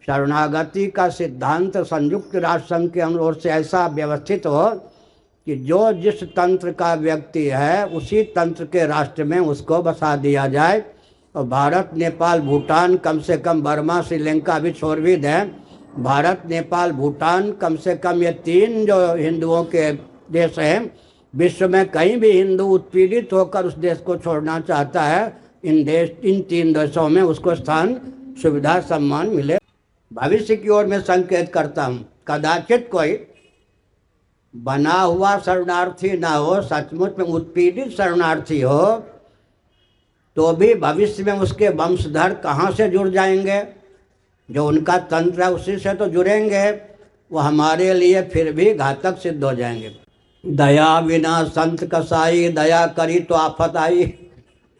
शरणागति का सिद्धांत संयुक्त राष्ट्र संघ के ओर से ऐसा व्यवस्थित हो कि जो जिस तंत्र का व्यक्ति है उसी तंत्र के राष्ट्र में उसको बसा दिया जाए। और भारत, नेपाल, भूटान, कम से कम बर्मा, श्रीलंका भी छोड़ भी दें, भारत, नेपाल, भूटान, कम से कम ये 3 जो हिंदुओं के देश हैं, विश्व में कहीं भी हिंदू उत्पीड़ित होकर उस देश को छोड़ना चाहता है, इन 3 देशों में उसको स्थान, सुविधा, सम्मान मिले। भविष्य की ओर मैं संकेत करता हूँ, कदाचित कोई बना हुआ शरणार्थी ना हो, सचमुच में उत्पीड़ित शरणार्थी हो, तो भी भविष्य में उसके वंशधर कहाँ से जुड़ जाएंगे? जो उनका तंत्र है उसी से तो जुड़ेंगे, वो हमारे लिए फिर भी घातक सिद्ध हो जाएंगे। दया बिना संत कसाई, दया करी तो आफत आई।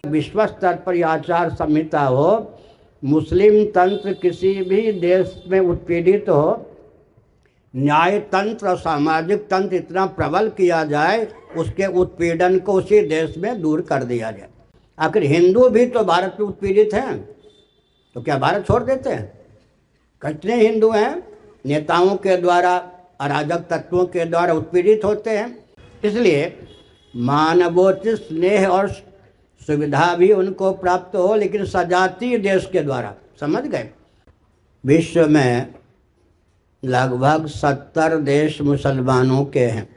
विश्व स्तर पर आचार संहिता हो, मुस्लिम तंत्र किसी भी देश में उत्पीड़ित हो, न्याय तंत्र और सामाजिक तंत्र इतना प्रबल किया जाए, उसके उत्पीड़न को उसी देश में दूर कर दिया जाए। आखिर हिंदू भी तो भारत में उत्पीड़ित हैं, तो क्या भारत छोड़ देते हैं? कितने हिंदू हैं नेताओं के द्वारा, अराजक तत्वों के द्वारा उत्पीड़ित होते हैं। इसलिए मानवोचित स्नेह और सुविधा भी उनको प्राप्त हो, लेकिन सजातीय देश के द्वारा। समझ गए? विश्व में लगभग 70 देश मुसलमानों के हैं।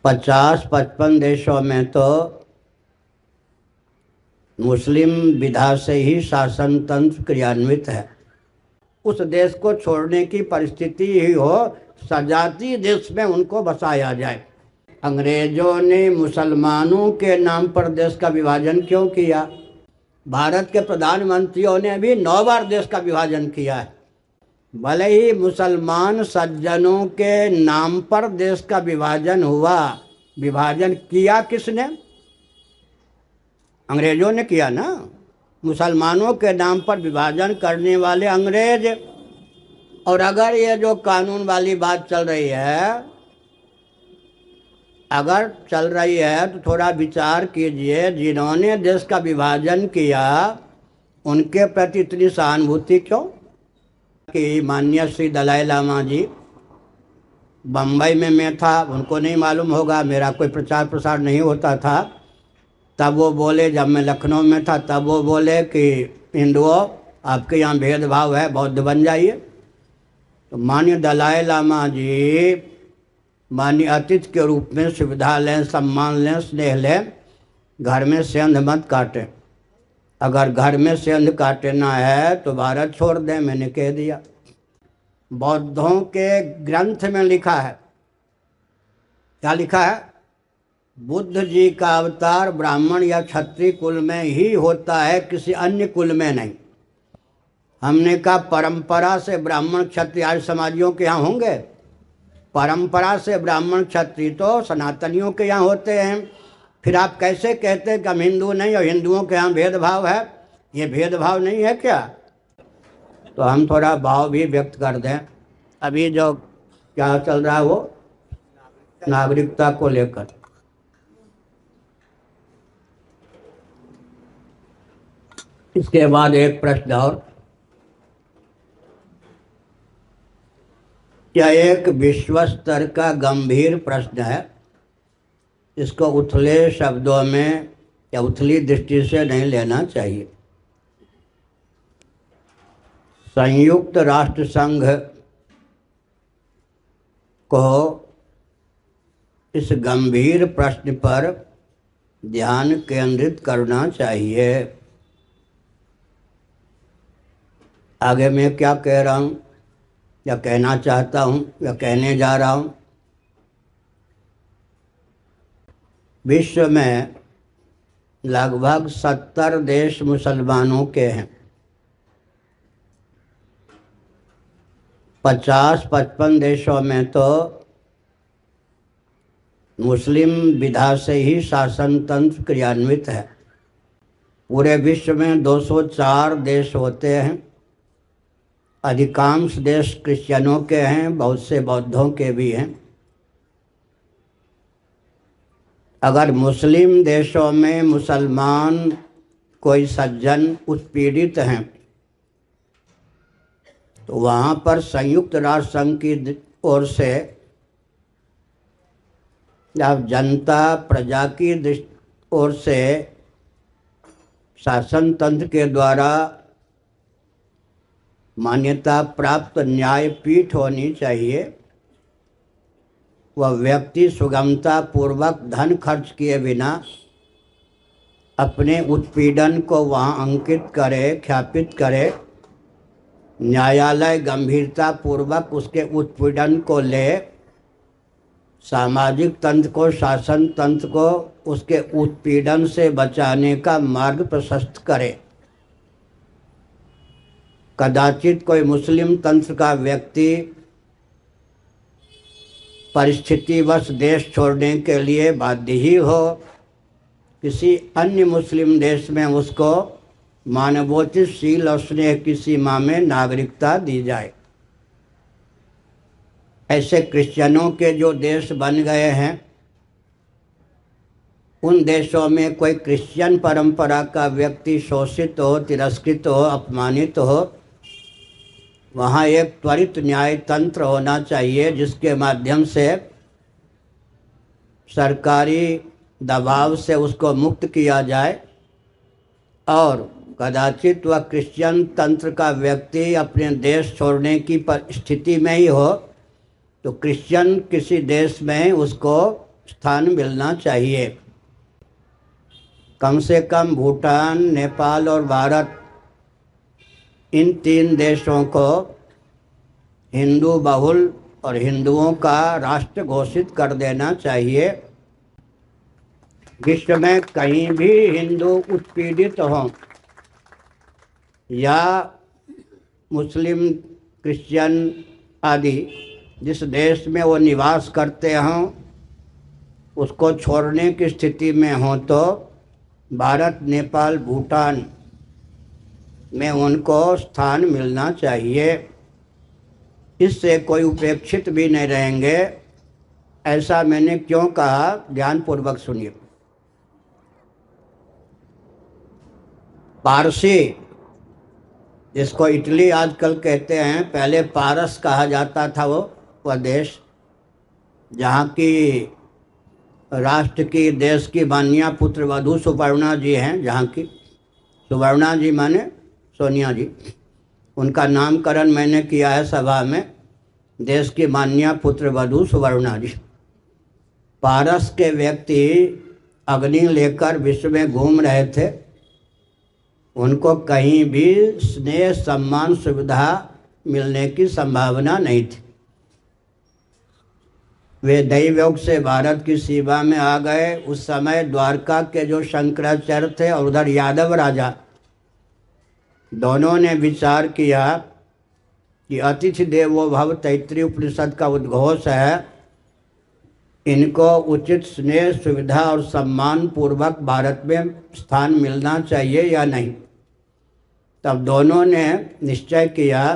50-55 देशों में तो मुस्लिम विधा से ही शासन तंत्र क्रियान्वित है। उस देश को छोड़ने की परिस्थिति ही हो, सजातीय देश में उनको बसाया जाए। अंग्रेजों ने मुसलमानों के नाम पर देश का विभाजन क्यों किया? भारत के प्रधानमंत्रियों ने भी 9 बार देश का विभाजन किया है। भले ही मुसलमान सज्जनों के नाम पर देश का विभाजन हुआ, विभाजन किया किसने? अंग्रेजों ने किया ना। मुसलमानों के नाम पर विभाजन करने वाले अंग्रेज। और अगर ये जो कानून वाली बात चल रही है, अगर चल रही है तो थोड़ा विचार कीजिए, जिन्होंने देश का विभाजन किया उनके प्रति इतनी सहानुभूति क्यों? कि माननीय श्री दलाई लामा जी बम्बई में मैं था, उनको नहीं मालूम होगा, मेरा कोई प्रचार प्रसार नहीं होता था, तब वो बोले, जब मैं लखनऊ में था तब वो बोले कि हिंदुओं आपके यहाँ भेदभाव है, बौद्ध बन जाइए। तो माननीय दलाई लामा जी माननीय अतिथि के रूप में सुविधा लें, सम्मान लें, स्नेह लें, घर में सेंध मत काटें। अगर घर में सेंध काटना है तो भारत छोड़ दें, मैंने कह दिया। बौद्धों के ग्रंथ में लिखा है, क्या लिखा है? बुद्ध जी का अवतार ब्राह्मण या क्षत्रिय कुल में ही होता है, किसी अन्य कुल में नहीं। हमने कहा परंपरा से ब्राह्मण क्षत्रिय आर्य समाजियों के यहाँ होंगे, परंपरा से ब्राह्मण क्षत्रिय तो सनातनियों के यहाँ होते हैं। फिर आप कैसे कहते हैं कि हम हिंदू नहीं और हिंदुओं के यहाँ भेदभाव है? ये भेदभाव नहीं है क्या? तो हम थोड़ा भाव भी व्यक्त कर दें। अभी जो क्या चल रहा है वो नागरिकता को लेकर, इसके बाद एक प्रश्न और, यह एक विश्व स्तर का गंभीर प्रश्न है। इसको उथले शब्दों में या उथली दृष्टि से नहीं लेना चाहिए। संयुक्त राष्ट्र संघ को इस गंभीर प्रश्न पर ध्यान केंद्रित करना चाहिए। आगे मैं क्या कह रहा हूँ या कहना चाहता हूँ या कहने जा रहा हूँ, विश्व में लगभग 70 देश मुसलमानों के हैं। 50-55 देशों में तो मुस्लिम विधा से ही शासन तंत्र क्रियान्वित है। पूरे विश्व में 204 देश होते हैं। अधिकांश देश क्रिश्चियनों के हैं, बहुत से बौद्धों के भी हैं। अगर मुस्लिम देशों में मुसलमान कोई सज्जन उत्पीड़ित हैं तो वहाँ पर संयुक्त राष्ट्र संघ की ओर से या जनता प्रजा की ओर से शासन तंत्र के द्वारा मान्यता प्राप्त न्यायपीठ होनी चाहिए। वह व्यक्ति सुगमता पूर्वक धन खर्च किए बिना अपने उत्पीड़न को वहाँ अंकित करे, ख्यापित करे, न्यायालय गंभीरता पूर्वक उसके उत्पीड़न को ले, सामाजिक तंत्र को, शासन तंत्र को उसके उत्पीड़न से बचाने का मार्ग प्रशस्त करे। कदाचित कोई मुस्लिम तंत्र का व्यक्ति परिस्थितिवश देश छोड़ने के लिए बाध्य ही हो, किसी अन्य मुस्लिम देश में उसको मानवोचित शील और स्नेह की सीमा में नागरिकता दी जाए। ऐसे क्रिश्चियनों के जो देश बन गए हैं, उन देशों में कोई क्रिश्चियन परंपरा का व्यक्ति शोषित हो, तिरस्कृत हो, अपमानित हो, वहाँ एक त्वरित न्याय तंत्र होना चाहिए जिसके माध्यम से सरकारी दबाव से उसको मुक्त किया जाए। और कदाचित वह क्रिश्चियन तंत्र का व्यक्ति अपने देश छोड़ने की स्थिति में ही हो तो क्रिश्चियन किसी देश में उसको स्थान मिलना चाहिए। कम से कम भूटान, नेपाल और भारत, इन 3 देशों को हिंदू बहुल और हिंदुओं का राष्ट्र घोषित कर देना चाहिए। विश्व में कहीं भी हिंदू उत्पीड़ित हों या मुस्लिम, क्रिश्चियन आदि जिस देश में वो निवास करते हों उसको छोड़ने की स्थिति में हों तो भारत, नेपाल, भूटान में उनको स्थान मिलना चाहिए। इससे कोई उपेक्षित भी नहीं रहेंगे। ऐसा मैंने क्यों कहा, ध्यानपूर्वक सुनिए। पारसी, जिसको इटली आजकल कहते हैं, पहले पारस कहा जाता था, वह देश जहाँ की राष्ट्र की, देश की माननीय पुत्र वधू सुपर्णा जी हैं, जहाँ की सुवर्णा जी माने सोनिया जी, उनका नामकरण मैंने किया है सभा में, देश की माननीय पुत्र वधू सुवर्णा जी। पारस के व्यक्ति अग्नि लेकर विश्व में घूम रहे थे। उनको कहीं भी स्नेह, सम्मान, सुविधा मिलने की संभावना नहीं थी। वे दैवयोग से भारत की सीमा में आ गए। उस समय द्वारका के जो शंकराचार्य थे और उधर यादव राजा, दोनों ने विचार किया कि अतिथि देवो भव तैत्तिरीय उपनिषद का उद्घोष है, इनको उचित स्नेह, सुविधा और सम्मान पूर्वक भारत में स्थान मिलना चाहिए या नहीं। तब दोनों ने निश्चय किया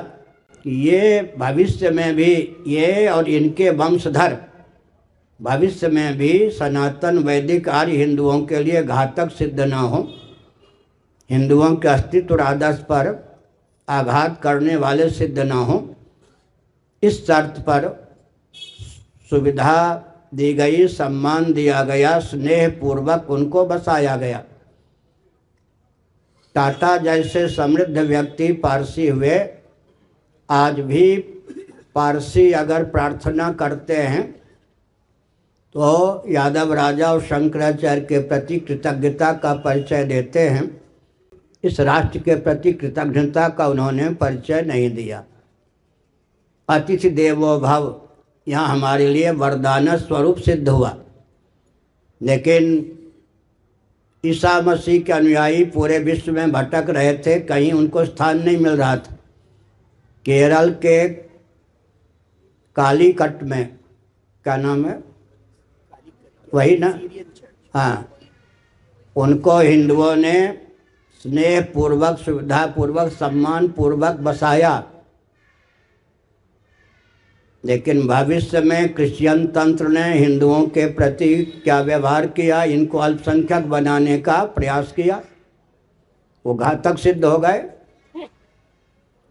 कि ये भविष्य में भी, ये और इनके वंशधर भविष्य में भी सनातन वैदिक आर्य हिंदुओं के लिए घातक सिद्ध न हो, हिंदुओं के अस्तित्व और आदर्श पर आघात करने वाले सिद्ध न हो। इस शर्त पर सुविधा दी गई, सम्मान दिया गया, स्नेह पूर्वक उनको बसाया गया। टाटा जैसे समृद्ध व्यक्ति पारसी हुए। आज भी पारसी अगर प्रार्थना करते हैं तो यादव राजा और शंकराचार्य के प्रति कृतज्ञता का परिचय देते हैं। इस राष्ट्र के प्रति कृतज्ञता का उन्होंने परिचय नहीं दिया। अतिथि देवो भव यहाँ हमारे लिए वरदान स्वरूप सिद्ध हुआ। लेकिन ईसा मसीह के अनुयायी पूरे विश्व में भटक रहे थे, कहीं उनको स्थान नहीं मिल रहा था। केरल के कालीकट में, क्या नाम है, वही ना, हाँ, उनको हिंदुओं ने स्नेह पूर्वक, सुविधा पूर्वक, सम्मान पूर्वक बसाया। लेकिन भविष्य में क्रिश्चियन तंत्र ने हिंदुओं के प्रति क्या व्यवहार किया, इनको अल्पसंख्यक बनाने का प्रयास किया। वो घातक सिद्ध हो गए।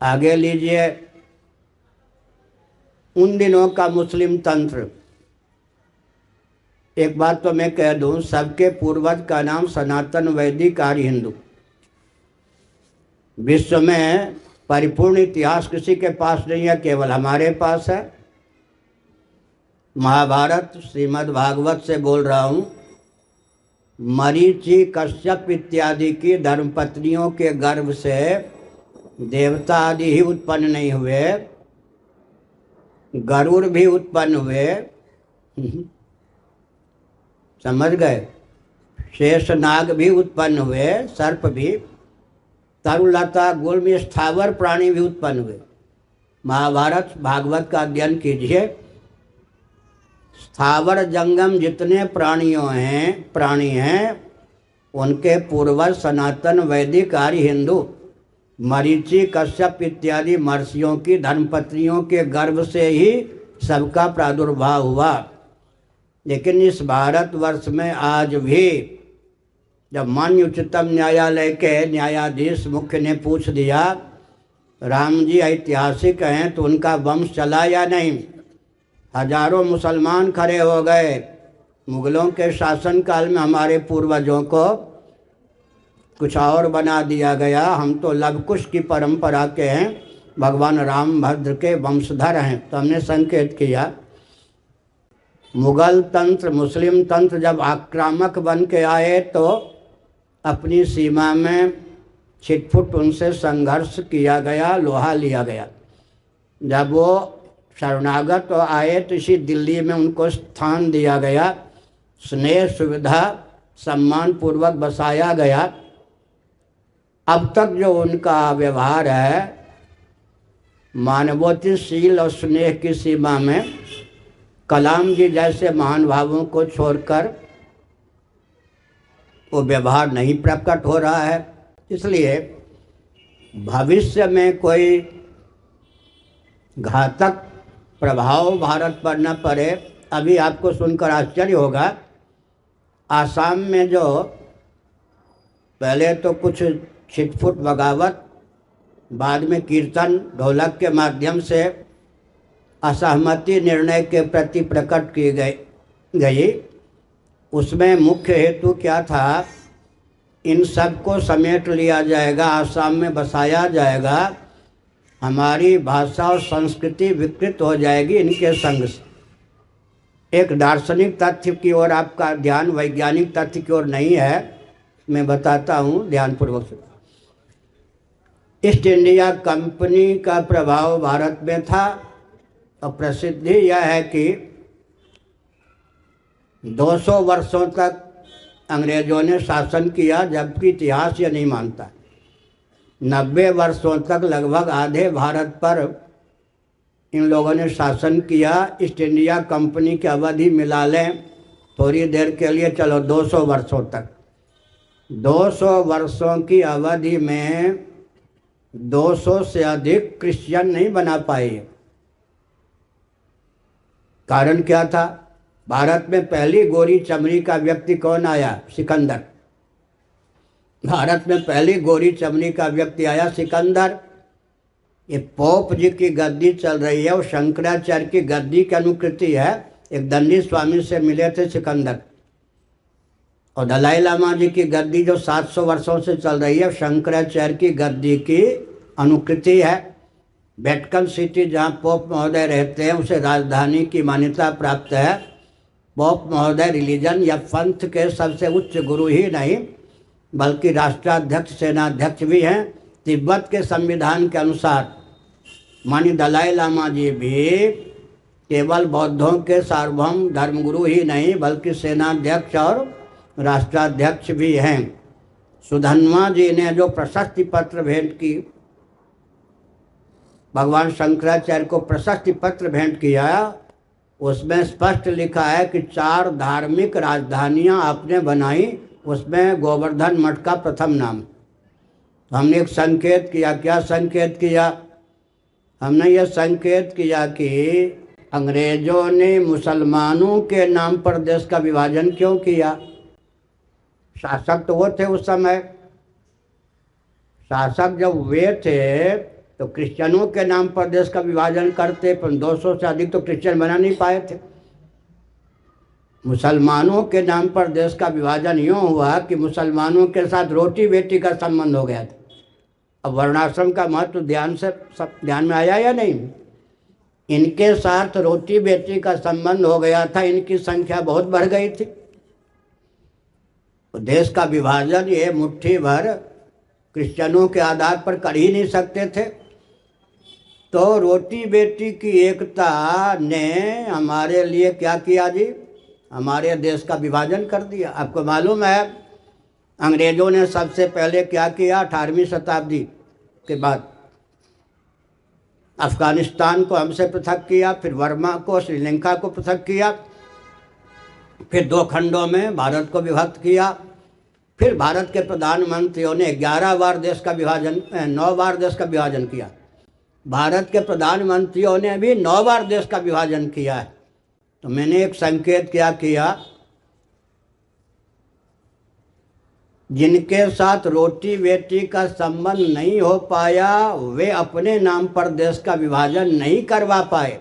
आगे लीजिए, उन दिनों का मुस्लिम तंत्र। एक बात तो मैं कह दूं, सबके पूर्वज का नाम सनातन वैदिक आर्य हिंदू। विश्व में परिपूर्ण इतिहास किसी के पास नहीं है, केवल हमारे पास है। महाभारत, श्रीमद् भागवत से बोल रहा हूँ। मरीचि, कश्यप इत्यादि की धर्मपत्नियों के गर्भ से देवता आदि ही उत्पन्न नहीं हुए, गरुड़ भी उत्पन्न हुए। समझ गए? शेष नाग भी उत्पन्न हुए, सर्प भी, तरुलता, गुल्म, स्थावर प्राणी भी उत्पन्न हुए। महाभारत भागवत का अध्ययन कीजिए। स्थावर जंगम जितने प्राणी हैं उनके पूर्वज सनातन वैदिक आर्य हिंदू, मरीचि, कश्यप इत्यादि महर्षियों की धर्मपत्नियों के गर्भ से ही सबका प्रादुर्भाव हुआ। लेकिन इस भारतवर्ष में आज भी जब माननीय उच्चतम न्यायालय के न्यायाधीश मुख्य ने पूछ दिया राम जी ऐतिहासिक हैं तो उनका वंश चला या नहीं, हजारों मुसलमान खड़े हो गए। मुगलों के शासनकाल में हमारे पूर्वजों को कुछ और बना दिया गया, हम तो लवकुश की परंपरा के हैं, भगवान राम भद्र के वंशधर हैं। तो हमने संकेत किया मुगल तंत्र, मुस्लिम तंत्र जब आक्रामक बन के आए तो अपनी सीमा में छिटफुट उनसे संघर्ष किया गया, लोहा लिया गया। जब वो शरणागत तो आए तो इसी दिल्ली में उनको स्थान दिया गया, स्नेह सुविधा सम्मान पूर्वक बसाया गया। अब तक जो उनका व्यवहार है मानवोचित और स्नेह की सीमा में, कलाम जी जैसे महान भावों को छोड़कर वो व्यवहार नहीं प्रकट हो रहा है। इसलिए भविष्य में कोई घातक प्रभाव भारत पर न पड़े। अभी आपको सुनकर आश्चर्य होगा, आसाम में जो पहले तो कुछ छिटफुट बगावत, बाद में कीर्तन ढोलक के माध्यम से असहमति निर्णय के प्रति प्रकट की गई, उसमें मुख्य हेतु क्या था? इन सब को समेट लिया जाएगा, आसाम में बसाया जाएगा, हमारी भाषा और संस्कृति विकृत हो जाएगी इनके संग से। एक दार्शनिक तथ्य की ओर आपका ध्यान वैज्ञानिक तथ्य की ओर नहीं है, मैं बताता हूँ ध्यानपूर्वक से। ईस्ट इंडिया कंपनी का प्रभाव भारत में था और प्रसिद्धि यह है कि 200 वर्षों तक अंग्रेजों ने शासन किया, जबकि इतिहास यह नहीं मानता। 90 वर्षों तक लगभग आधे भारत पर इन लोगों ने शासन किया। ईस्ट इंडिया कंपनी की अवधि मिला लें थोड़ी देर के लिए, चलो 200 वर्षों तक। 200 वर्षों की अवधि में 200 से अधिक क्रिश्चियन नहीं बना पाए। कारण क्या था? भारत में पहली गोरी चमड़ी का व्यक्ति कौन आया? सिकंदर। भारत में पहली गोरी चमड़ी का व्यक्ति आया सिकंदर। ये पोप जी की गद्दी चल रही है, वो शंकराचार्य की गद्दी की अनुकृति है। एक दंडी स्वामी से मिले थे सिकंदर। और दलाई लामा जी की गद्दी जो 700 वर्षों से चल रही है, शंकराचार्य की गद्दी की अनुकृति है। वेटिकन सिटी जहाँ पोप महोदय रहते हैं उसे राजधानी की मान्यता प्राप्त है। पोप महोदय रिलीजन या पंथ के सबसे उच्च गुरु ही नहीं बल्कि राष्ट्राध्यक्ष, सेनाध्यक्ष भी हैं। तिब्बत के संविधान के अनुसार माननीय दलाई लामा जी भी केवल बौद्धों के सार्वभौम धर्मगुरु ही नहीं बल्कि सेनाध्यक्ष और राष्ट्राध्यक्ष भी हैं। सुधन्वा जी ने जो प्रशस्ति पत्र भेंट की, भगवान शंकराचार्य को प्रशस्ति पत्र भेंट किया, उसमें स्पष्ट लिखा है कि 4 धार्मिक राजधानियां आपने बनाई, उसमें गोवर्धन मठ का प्रथम नाम। हमने एक संकेत किया। क्या संकेत किया? हमने यह संकेत किया कि अंग्रेजों ने मुसलमानों के नाम पर देश का विभाजन क्यों किया? शासक तो वो थे उस समय। शासक जब वे थे तो क्रिश्चियनों के नाम पर देश का विभाजन करते, पर 200 से अधिक तो क्रिश्चियन बना नहीं पाए थे। मुसलमानों के नाम पर देश का विभाजन यूँ हुआ कि मुसलमानों के साथ रोटी बेटी का संबंध हो गया था। अब वर्णाश्रम का महत्व ध्यान में आया या नहीं? इनके साथ रोटी बेटी का संबंध हो गया था, इनकी संख्या बहुत बढ़ गई थी। तो देश का विभाजन ये मुट्ठी भर क्रिश्चियनों के आधार पर कर ही नहीं सकते थे। तो रोटी बेटी की एकता ने हमारे लिए क्या किया जी? हमारे देश का विभाजन कर दिया। आपको मालूम है अंग्रेजों ने सबसे पहले क्या किया? 18वीं शताब्दी के बाद अफगानिस्तान को हमसे पृथक किया, फिर वर्मा को, श्रीलंका को पृथक किया, फिर 2 खंडों में भारत को विभक्त किया। फिर भारत के प्रधानमंत्रियों ने 11 बार देश का विभाजन 9 बार देश का विभाजन किया। भारत के प्रधानमंत्रियों ने भी 9 बार देश का विभाजन किया है। तो मैंने एक संकेत क्या किया? जिनके साथ रोटी बेटी का संबंध नहीं हो पाया वे अपने नाम पर देश का विभाजन नहीं करवा पाए।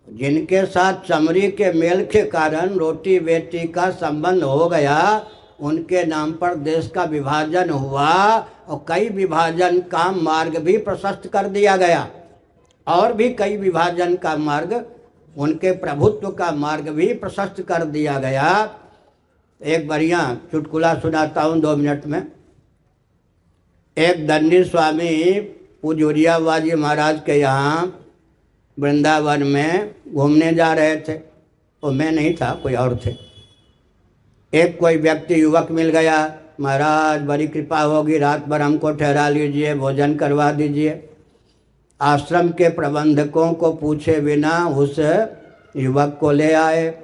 जिनके साथ चमड़ी के मेल के कारण रोटी बेटी का संबंध हो गया उनके नाम पर देश का विभाजन हुआ और कई विभाजन का मार्ग भी प्रशस्त कर दिया गया, और भी कई विभाजन का मार्ग, उनके प्रभुत्व का मार्ग भी प्रशस्त कर दिया गया। एक बढ़िया चुटकुला सुनाता हूँ 2 मिनट में। एक दंडी स्वामी पूज्य बाजी महाराज के यहाँ वृंदावन में घूमने जा रहे थे। वो मैं नहीं था, कोई और थे। एक कोई व्यक्ति युवक मिल गया, महाराज बड़ी कृपा होगी, रात भर हमको ठहरा लीजिए, भोजन करवा दीजिए। आश्रम के प्रबंधकों को पूछे बिना उस युवक को ले आए,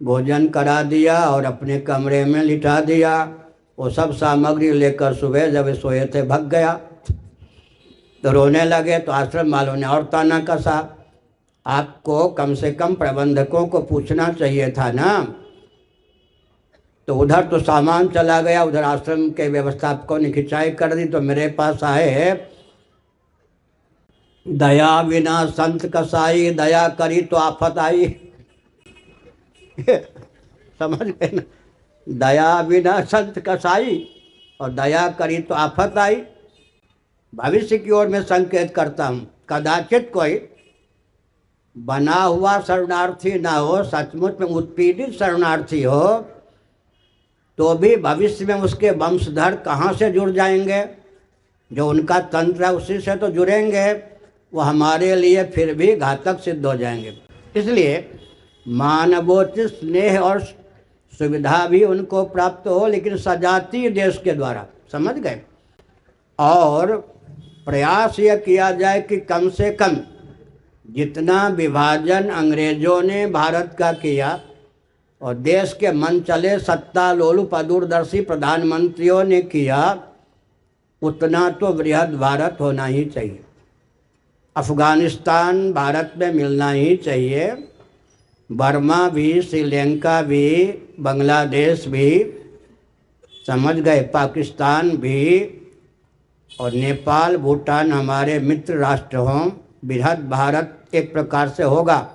भोजन करा दिया और अपने कमरे में लिटा दिया। वो सब सामग्री लेकर सुबह जब सोए थे भग गया। तो रोने लगे तो आश्रम वालों ने और ताना कसा, आपको कम से कम प्रबंधकों को पूछना चाहिए था ना। तो उधर तो सामान चला गया, उधर आश्रम के व्यवस्थापकों ने खिंचाई कर दी। तो मेरे पास आए, दया बिना संत कसाई, दया करी तो आफत आई। समझ गए ना? दया बिना संत कसाई और दया करी तो आफत आई। भविष्य की ओर मैं संकेत करता हूँ। कदाचित कोई बना हुआ शरणार्थी ना हो, सचमुच में उत्पीड़ित शरणार्थी हो, तो भी भविष्य में उसके वंशधर कहाँ से जुड़ जाएंगे? जो उनका तंत्र है उसी से तो जुड़ेंगे। वो हमारे लिए फिर भी घातक सिद्ध हो जाएंगे। इसलिए मानवोचित स्नेह और सुविधा भी उनको प्राप्त हो, लेकिन सजातीय देश के द्वारा। समझ गए? और प्रयास यह किया जाए कि कम से कम जितना विभाजन अंग्रेजों ने भारत का किया और देश के मन चले सत्ता लोलुप अदूरदर्शी प्रधानमंत्रियों ने किया, उतना तो बृहद भारत होना ही चाहिए। अफगानिस्तान भारत में मिलना ही चाहिए, बर्मा भी, श्रीलंका भी, बांग्लादेश भी, समझ गए, पाकिस्तान भी, और नेपाल भूटान हमारे मित्र राष्ट्र हों। बृहद भारत एक प्रकार से होगा।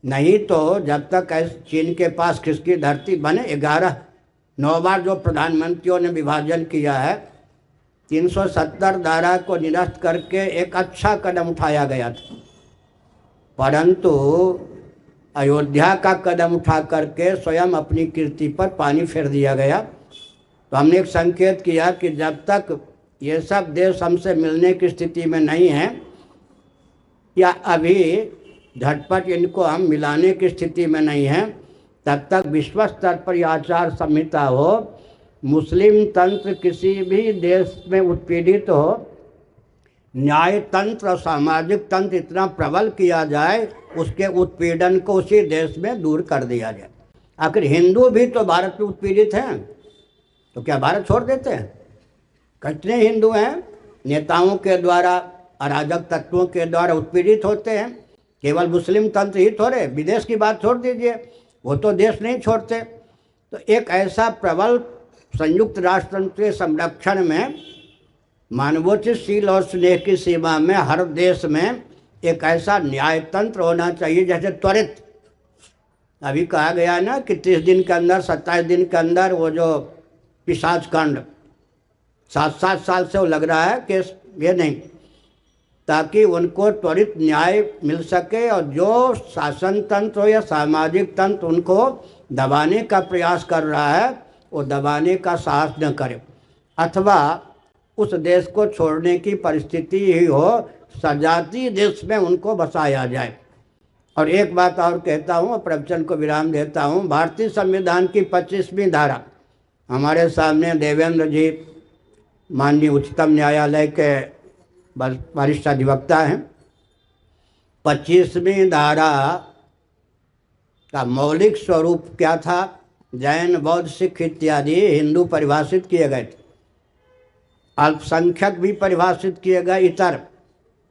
नहीं तो जब तक चीन के पास खिसकी धरती बने, 9 बार जो प्रधानमंत्रियों ने विभाजन किया है, 370 धारा को निरस्त करके एक अच्छा कदम उठाया गया था। परंतु अयोध्या का कदम उठा करके स्वयं अपनी कीर्ति पर पानी फेर दिया गया। तो हमने एक संकेत किया कि जब तक ये सब देश हमसे मिलने की स्थिति में नहीं है, या अभी झटपट इनको हम मिलाने की स्थिति में नहीं हैं, तब तक विश्व स्तर पर यह आचार संहिता हो, मुस्लिम तंत्र किसी भी देश में उत्पीड़ित हो, न्याय तंत्र और सामाजिक तंत्र इतना प्रबल किया जाए, उसके उत्पीड़न को उसी देश में दूर कर दिया जाए। आखिर हिंदू भी तो भारत में उत्पीड़ित हैं, तो क्या भारत छोड़ देते हैं? कितने हिंदू हैं नेताओं के द्वारा, अराजक तत्वों के द्वारा उत्पीड़ित होते हैं। केवल मुस्लिम तंत्र ही थोड़े, विदेश की बात छोड़ दीजिए, वो तो देश नहीं छोड़ते। तो एक ऐसा प्रबल संयुक्त राष्ट्र तंत्र के संरक्षण में मानवोचित शील और स्नेह की सीमा में हर देश में एक ऐसा न्याय तंत्र होना चाहिए जैसे त्वरित, अभी कहा गया ना कि 30 दिन के अंदर 27 दिन के अंदर वो जो पिशाच कांड 7-7 साल से वो लग रहा है केस, ये नहीं, ताकि उनको त्वरित न्याय मिल सके और जो शासन तंत्र हो या सामाजिक तंत्र उनको दबाने का प्रयास कर रहा है वो दबाने का साहस न करे, अथवा उस देश को छोड़ने की परिस्थिति ही हो, सजातीय देश में उनको बसाया जाए। और एक बात और कहता हूँ, प्रवचन को विराम देता हूँ। भारतीय संविधान की 25वीं धारा, हमारे सामने देवेंद्र जी माननीय उच्चतम न्यायालय के वरिष्ठ अधिवक्ता हैं। 25वीं धारा का मौलिक स्वरूप क्या था? जैन, बौद्ध, सिख इत्यादि हिंदू परिभाषित किए गए थे, अल्पसंख्यक भी परिभाषित किए गए, इतर,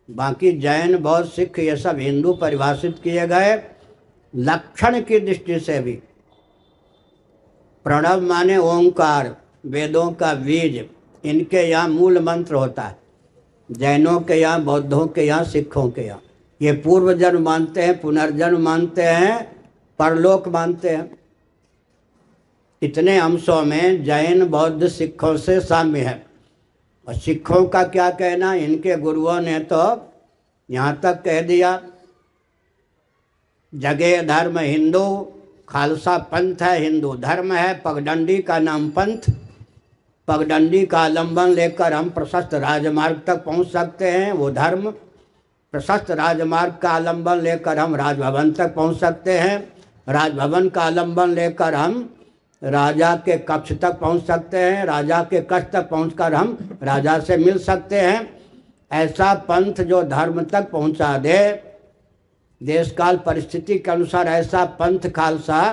बाकी जैन, बौद्ध, सिख ये सब हिंदू परिभाषित किए गए। लक्षण की दृष्टि से भी प्रणव माने ओंकार, वेदों का बीज, इनके यहाँ मूल मंत्र होता है। जैनों के यहाँ, बौद्धों के यहाँ, सिखों के यहाँ ये पूर्व जन्म मानते हैं, पुनर्जन्म मानते हैं, परलोक मानते हैं। इतने अंशों में जैन, बौद्ध, सिखों से साम्य है। और सिखों का क्या कहना, इनके गुरुओं ने तो यहाँ तक कह दिया जगह धर्म हिंदू, खालसा पंथ है, हिंदू धर्म है, पगडंडी का नाम पंथ, पगडंडी का आलम्बन लेकर हम प्रशस्त राजमार्ग तक पहुँच सकते हैं, वो धर्म, प्रशस्त राजमार्ग का आलम्बन लेकर हम राजभवन तक पहुँच सकते हैं, राजभवन का आलम्बन लेकर हम राजा के कक्ष तक पहुंच सकते हैं, राजा के कक्ष तक पहुंचकर हम राजा से मिल सकते हैं। ऐसा पंथ जो धर्म तक पहुंचा दे, देश काल परिस्थिति के अनुसार ऐसा पंथ खालसा,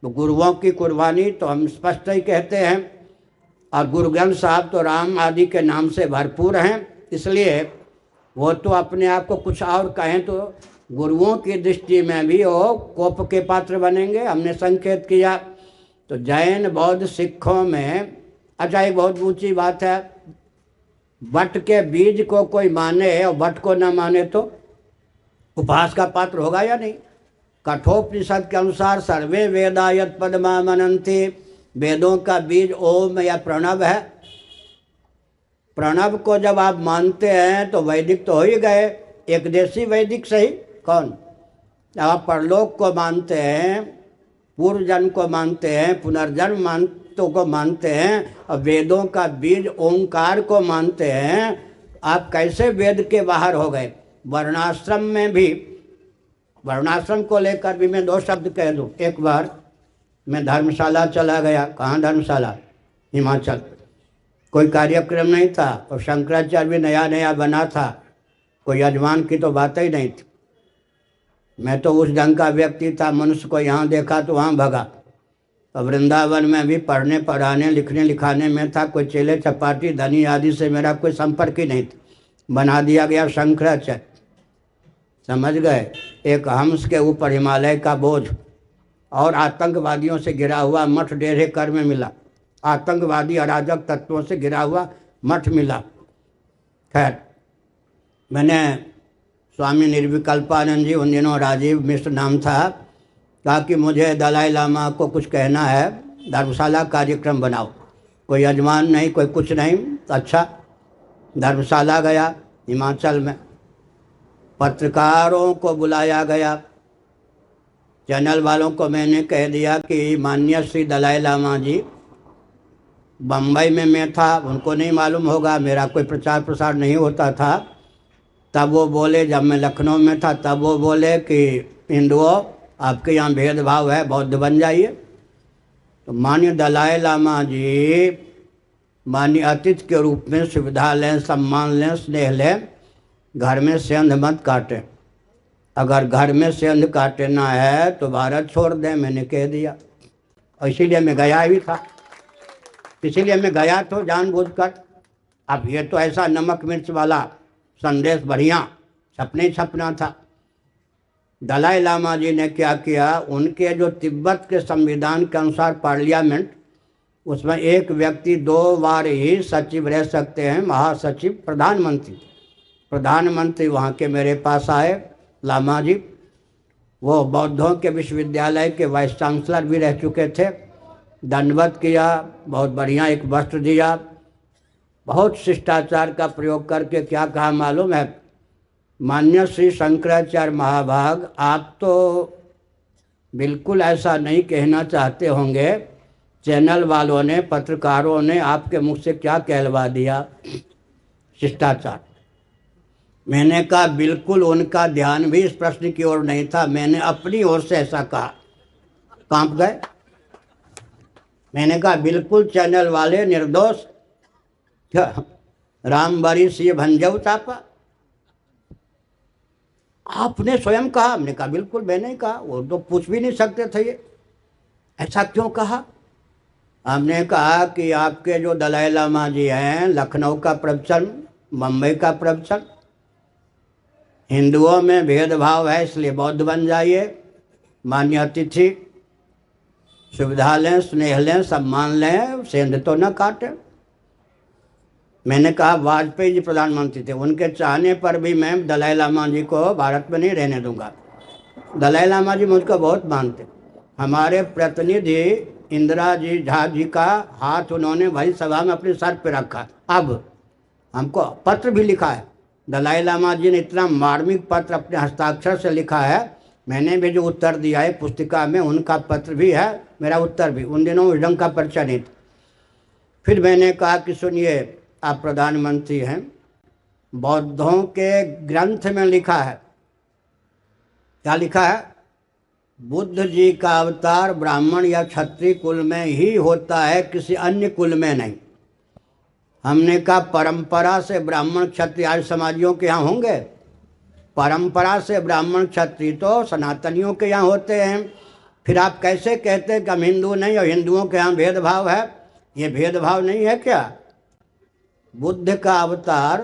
तो गुरुओं की कुर्बानी तो हम स्पष्ट ही कहते हैं। और गुरु ग्रंथ साहब तो राम आदि के नाम से भरपूर हैं, इसलिए वो तो अपने आप को कुछ और कहें तो गुरुओं की दृष्टि में भी वो कोप के पात्र बनेंगे। हमने संकेत किया तो जैन, बौद्ध, सिखों में, अच्छा एक बहुत ऊंची बात है, वट के बीज को कोई माने और वट को न माने तो उपहास का पात्र होगा या नहीं? कठोपनिषद के अनुसार सर्वे वेदा यत् पदमा मनन्ति, वेदों का बीज ओम या प्रणव है। प्रणव को जब आप मानते हैं तो वैदिक तो हो ही गए, एक देशी वैदिक सही, कौन? आप परलोक को मानते हैं, पूर्व जन्म को मानते हैं, पुनर्जन्म मानतों को मानते हैं, और वेदों का बीज ओंकार को मानते हैं, आप कैसे वेद के बाहर हो गए? वर्णाश्रम में भी, वर्णाश्रम को लेकर भी मैं 2 शब्द कह दूं। एक बार मैं धर्मशाला चला गया। कहाँ धर्मशाला? हिमाचल। कोई कार्यक्रम नहीं था और शंकराचार्य भी नया नया बना था, कोई यजमान की तो बात ही नहीं थी। मैं तो उस ढंग का व्यक्ति था, मनुष्य को यहाँ देखा तो वहाँ भगा। तो वृंदावन में भी पढ़ने पढ़ाने लिखने लिखाने में था, कोई चेले चपाटी धनी आदि से मेरा कोई संपर्क ही नहीं था। बना दिया गया शंकराचार्य, समझ गए? एक हंस के ऊपर हिमालय का बोझ, और आतंकवादियों से घिरा हुआ मठ 1.5 एकड़ में मिला, आतंकवादी अराजक तत्वों से घिरा हुआ मठ मिला। खैर, मैंने स्वामी निर्विकल्पानंद जी, उन दिनों राजीव मिश्र नाम था, कहा कि मुझे दलाई लामा को कुछ कहना है, धर्मशाला कार्यक्रम बनाओ। कोई यजमान नहीं, कोई कुछ नहीं, तो अच्छा धर्मशाला गया हिमाचल में। पत्रकारों को बुलाया गया, चैनल वालों को मैंने कह दिया कि माननीय श्री दलाई लामा जी, बम्बई में मैं था, उनको नहीं मालूम होगा, मेरा कोई प्रचार प्रसार नहीं होता था। तब वो बोले, जब मैं लखनऊ में था तब वो बोले कि हिंदुओं आपके यहाँ भेदभाव है, बौद्ध बन जाइए। तो माननीय दलाई लामा जी माननीय अतिथि के रूप में सुविधा लें, सम्मान लें, स्नेह लें, घर में सेंध मत काटें। अगर घर में सेंध काटना है तो भारत छोड़ दें, मैंने कह दिया। और इसीलिए मैं गया ही था, इसीलिए मैं गया तो जानबूझकर। अब ये तो ऐसा नमक मिर्च वाला संदेश बढ़िया छपने छपना था। दलाई लामा जी ने क्या किया, उनके जो तिब्बत के संविधान के अनुसार पार्लियामेंट उसमें एक व्यक्ति 2 बार ही सचिव रह सकते हैं, महासचिव प्रधानमंत्री। प्रधानमंत्री वहाँ के मेरे पास आए लामा जी, वो बौद्धों के विश्वविद्यालय के वाइस चांसलर भी रह चुके थे। दंडवत किया, बहुत बढ़िया एक वस्त्र दिया, बहुत शिष्टाचार का प्रयोग करके क्या कहा मालूम है, मान्य श्री शंकराचार्य महाभाग, आप तो बिल्कुल ऐसा नहीं कहना चाहते होंगे, चैनल वालों ने, पत्रकारों ने आपके मुख से क्या कहलवा दिया शिष्टाचार। मैंने कहा बिल्कुल उनका ध्यान भी इस प्रश्न की ओर नहीं था, मैंने अपनी ओर से ऐसा कहा। कांप गए। मैंने कहा बिल्कुल चैनल वाले निर्दोष, राम बरी सी भंजव चापा, आपने स्वयं कहा। हमने कहा बिल्कुल मैंने कहा, वो तो पूछ भी नहीं सकते थे ये, ऐसा क्यों कहा। हमने कहा कि आपके जो दलाई लामा जी हैं, लखनऊ का प्रवचन, मुंबई का प्रवचन, हिंदुओं में भेदभाव है इसलिए बौद्ध बन जाइए, मान्य अतिथि, सुविधा लें, स्नेह लें, सम्मान लें, सेंध तो न काटें। मैंने कहा वाजपेयी जी प्रधानमंत्री थे, उनके चाहने पर भी मैं दलाई लामा जी को भारत में नहीं रहने दूंगा। दलाई लामा जी मुझको बहुत मानते। हमारे प्रतिनिधि इंदिरा जी झा जी का हाथ उन्होंने भाई सभा में अपने सर पे रखा। अब हमको पत्र भी लिखा है, दलाई लामा जी ने इतना मार्मिक पत्र अपने हस्ताक्षर से लिखा है, मैंने भी जो उत्तर दिया है पुस्तिका में, उनका पत्र भी है, मेरा उत्तर भी। उन दिनों उस ढंग का परिचय नहीं था। फिर मैंने कहा कि सुनिए, आप प्रधानमंत्री हैं, बौद्धों के ग्रंथ में लिखा है, क्या लिखा है, बुद्ध जी का अवतार ब्राह्मण या क्षत्रिय कुल में ही होता है, किसी अन्य कुल में नहीं। हमने कहा परंपरा से ब्राह्मण क्षत्रिय आर्य समाजियों के यहाँ होंगे, परंपरा से ब्राह्मण क्षत्रिय तो सनातनियों के यहाँ होते हैं। फिर आप कैसे कहते हैं कि हम हिंदू नहीं और हिंदुओं के यहाँ भेदभाव है, ये भेदभाव नहीं है क्या। बुद्ध का अवतार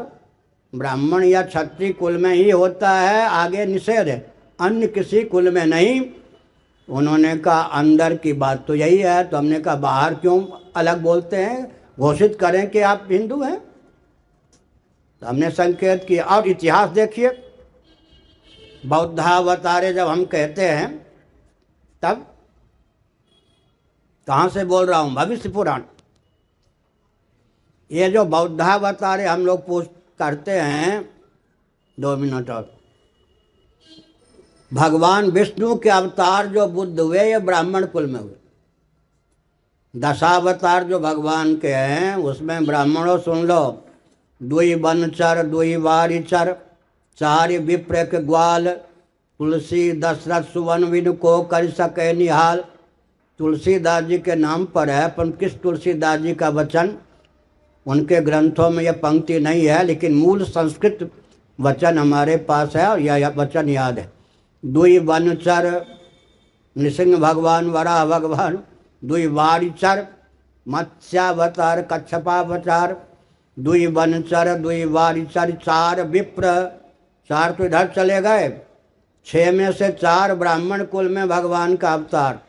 ब्राह्मण या क्षत्रिय कुल में ही होता है, आगे निषेध है, अन्य किसी कुल में नहीं। उन्होंने कहा अंदर की बात तो यही है, तो हमने कहा बाहर क्यों अलग बोलते हैं, घोषित करें कि आप हिंदू हैं। तो हमने संकेत किया। और इतिहास देखिए, बौद्धावतारे जब हम कहते हैं तब कहाँ से बोल रहा हूँ, भविष्य पुराण। ये जो बौद्धावतारे हम लोग पूछ करते हैं, 2 मिनट और, भगवान विष्णु के अवतार जो बुद्ध हुए ये ब्राह्मण कुल में हुए। दशावतार जो भगवान के हैं उसमें ब्राह्मणों सुन लो, 2 बनचर 2 वारिचर 4 विप्र के ग्वाल, तुलसी दशरथ सुवन विन को कर सके निहाल। तुलसीदास जी के नाम पर है, पर किस तुलसीदास जी का वचन, उनके ग्रंथों में यह पंक्ति नहीं है, लेकिन मूल संस्कृत वचन हमारे पास है और यह वचन याद है। 2 बनचर नृसिंह भगवान, वराह भगवान, 2 वारिचर मत्स्यावतार कच्छपावतार, 2 बनचर 2 वारिचर 4 विप्र, 4 तो इधर चले गए, 6 में से 4 ब्राह्मण कुल में भगवान का अवतार।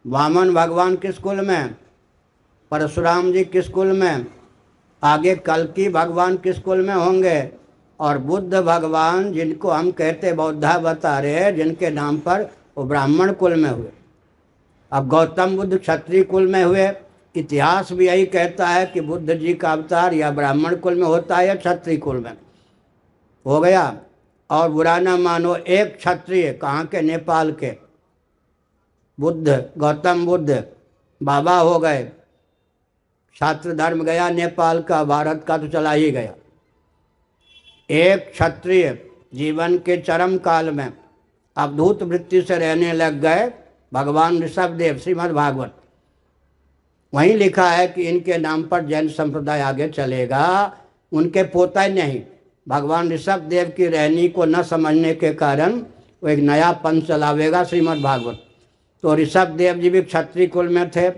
वामन भगवान किस कुल में, परशुराम जी किस कुल में, आगे कल्कि भगवान किस कुल में होंगे, और बुद्ध भगवान जिनको हम कहते बौद्धावतारे, जिनके नाम पर वो ब्राह्मण कुल में हुए। अब गौतम बुद्ध क्षत्रिय कुल में हुए, इतिहास भी यही कहता है कि बुद्ध जी का अवतार या ब्राह्मण कुल में होता है या क्षत्रिय कुल में हो गया। और बुरा ना मानो, एक क्षत्रिय कहाँ के, नेपाल के, बुद्ध गौतम बुद्ध बाबा हो गए, छात्र धर्म गया नेपाल का, भारत का तो चला ही गया। एक क्षत्रिय जीवन के चरम काल में अवधूत वृत्ति से रहने लग गए भगवान ऋषभदेव, श्रीमद् भागवत। वहीं लिखा है कि इनके नाम पर जैन संप्रदाय आगे चलेगा। उनके पोता नहीं, भगवान ऋषभदेव की रहनी को न समझने के कारण वो एक नया पंथ चलावेगा, श्रीमद् भागवत। तो ऋषभदेव जी भी क्षत्रिय कुल में थे,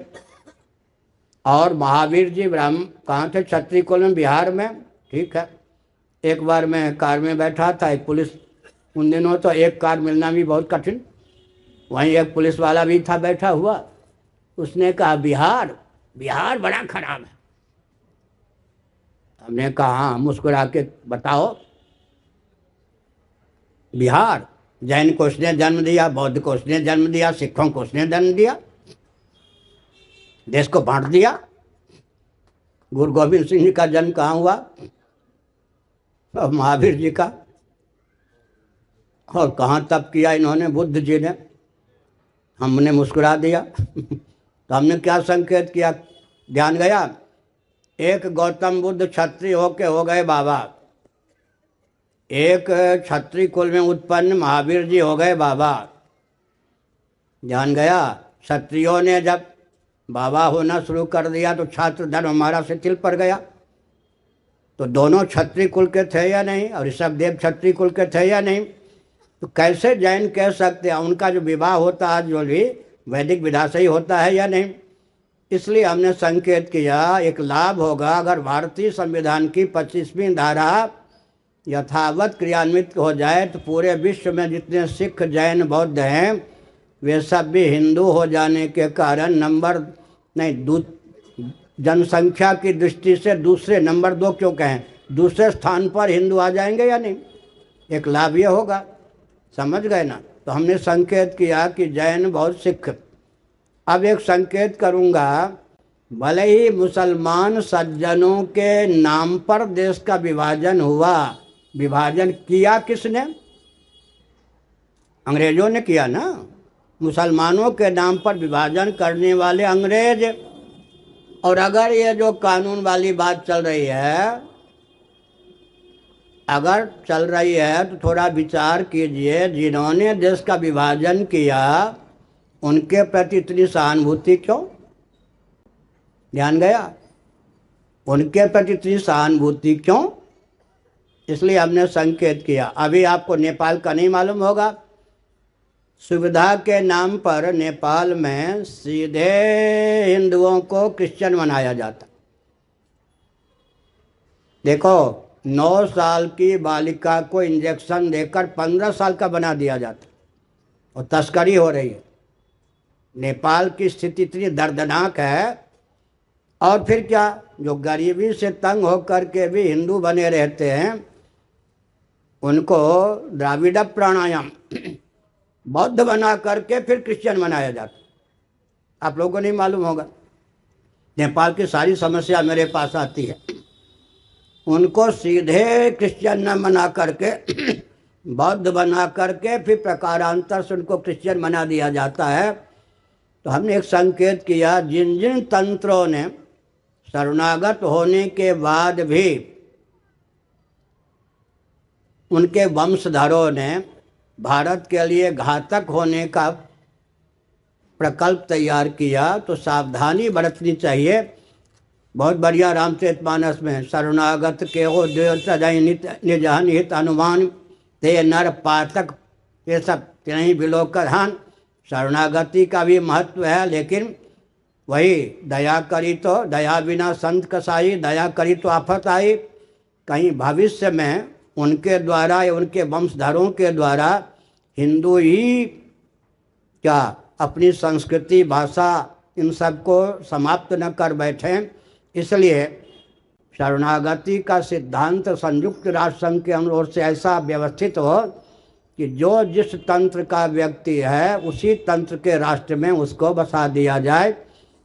और महावीर जी ब्राह्मण कहाँ थे, क्षत्रिय कुल में, बिहार में। ठीक है, एक बार मैं कार में बैठा था, एक पुलिस, उन दिनों तो एक कार मिलना भी बहुत कठिन, वहीं एक पुलिस वाला भी था बैठा हुआ। उसने कहा बिहार, बिहार बड़ा खराब है। हमने कहा हाँ, मुस्कुरा के बताओ। बिहार जैन को उसने जन्म दिया, बौद्ध को उसने जन्म दिया, सिखों को उसने जन्म दिया, देश को बांट दिया। गुरु गोविंद सिंह जी का जन्म कहाँ हुआ? और महावीर जी का। और कहाँ तप किया इन्होंने, बुद्ध जी ने? हमने मुस्कुरा दिया। तो हमने क्या संकेत किया? ध्यान गया? एक गौतम बुद्ध क्षत्रिय होके हो गए बाबा, एक क्षत्रिय कुल में उत्पन्न महावीर जी हो गए बाबा। ध्यान गया? क्षत्रियों ने जब बाबा होना शुरू कर दिया तो छात्र धर्म हमारा शिथिल पड़ गया। तो दोनों क्षत्रिय कुल के थे या नहीं? और ऋषभदेव क्षत्रिय कुल के थे या नहीं? तो कैसे जैन कह सकते हैं? उनका जो विवाह होता है जो भी वैदिक विधा से ही होता है या नहीं? इसलिए हमने संकेत किया एक लाभ होगा अगर भारतीय संविधान की 25वीं धारा यथावत क्रियान्वित हो जाए तो पूरे विश्व में जितने सिख जैन बौद्ध हैं वे सब भी हिंदू हो जाने के कारण नंबर नहीं, जनसंख्या की दृष्टि से दूसरे नंबर 2 क्यों कहें, दूसरे स्थान पर हिंदू आ जाएंगे या नहीं? एक लाभ ये होगा। समझ गए ना? तो हमने संकेत किया कि जैन बौद्ध सिख। अब एक संकेत करूंगा, भले ही मुसलमान सज्जनों के नाम पर देश का विभाजन हुआ, विभाजन किया किसने? अंग्रेजों ने किया ना। मुसलमानों के नाम पर विभाजन करने वाले अंग्रेज। और अगर ये जो कानून वाली बात चल रही है, अगर चल रही है तो थोड़ा विचार कीजिए, जिन्होंने देश का विभाजन किया उनके प्रति इतनी सहानुभूति क्यों? ध्यान गया? उनके प्रति इतनी सहानुभूति क्यों? इसलिए हमने संकेत किया। अभी आपको नेपाल का नहीं मालूम होगा, सुविधा के नाम पर नेपाल में सीधे हिंदुओं को क्रिश्चियन बनाया जाता। देखो, 9 साल की बालिका को इंजेक्शन देकर 15 साल का बना दिया जाता और तस्करी हो रही है। नेपाल की स्थिति इतनी दर्दनाक है। और फिर क्या, जो गरीबी से तंग होकर के भी हिंदू बने रहते हैं उनको द्राविड़ प्राणायाम बौद्ध बना करके फिर क्रिश्चियन बनाया जाता। आप लोगों को नहीं मालूम होगा। नेपाल की सारी समस्या मेरे पास आती है। उनको सीधे क्रिश्चियन न बना करके बौद्ध बना करके फिर प्रकारांतर से उनको क्रिश्चियन बना दिया जाता है। तो हमने एक संकेत किया, जिन जिन तंत्रों ने शरणागत होने के बाद भी उनके वंशधरों ने भारत के लिए घातक होने का प्रकल्प तैयार किया, तो सावधानी बरतनी चाहिए। बहुत बढ़िया रामचरितमानस में शरणागत के हो निजहन हित अनुमान ते नर पातक, ये सब नहीं विलोकधान। शरणागति का भी महत्व है, लेकिन वही दया करी तो दया बिना संत कसाई, दया करी तो आफत आई। कहीं भविष्य में उनके द्वारा या उनके वंशधरों के द्वारा हिंदू ही क्या अपनी संस्कृति भाषा इन सब को समाप्त न कर बैठें। इसलिए शरणागति का सिद्धांत संयुक्त राष्ट्र संघ के ओर से ऐसा व्यवस्थित हो कि जो जिस तंत्र का व्यक्ति है उसी तंत्र के राष्ट्र में उसको बसा दिया जाए।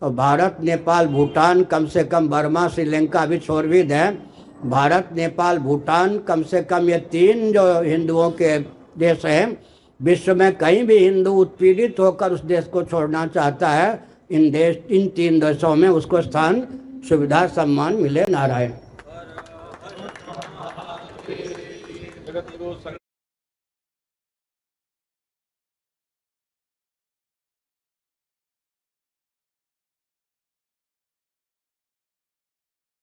और भारत, नेपाल, भूटान, कम से कम बर्मा, श्रीलंका भी छोड़ भी दें, भारत, नेपाल, भूटान, कम से कम ये 3 जो हिंदुओं के देश हैं, विश्व में कहीं भी हिंदू उत्पीड़ित होकर उस देश को छोड़ना चाहता है, इन 3 देशों में उसको स्थान, सुविधा, सम्मान मिले। नारायण।